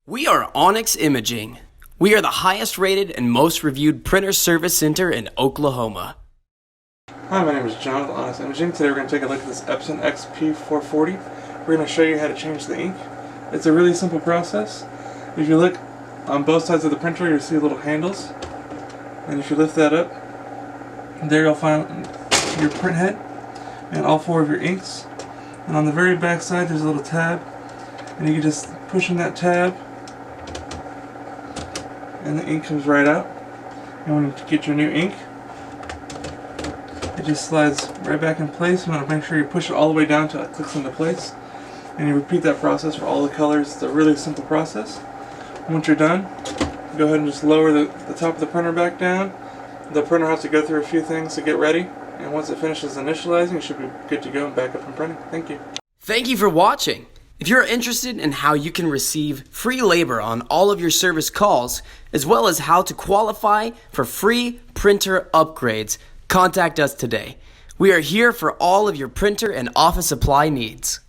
We are Onyx Imaging. We are the highest rated and most reviewed printer service center in Oklahoma. Hi, my name is John with Onyx Imaging. Today we're going to take a look at this Epson XP440. We're going to show you how to change the ink. It's a really simple process. If you look on both sides of the printer, you'll see little handles. And if you lift that up, there you'll find your print head and all four of your inks. And on the very back side there's a little tab. And you can just push in that tab and the ink comes right out. And when you get your new ink, it just slides right back in place. You want to make sure you push it all the way down until it clicks into place. And you repeat that process for all the colors. It's a really simple process. Once you're done, go ahead and just lower the top of the printer back down. The printer has to go through a few things to get ready. And once it finishes initializing, it should be good to go and back up and printing. Thank you. Thank you for watching. If you're interested in how you can receive free labor on all of your service calls, as well as how to qualify for free printer upgrades, contact us today. We are here for all of your printer and office supply needs.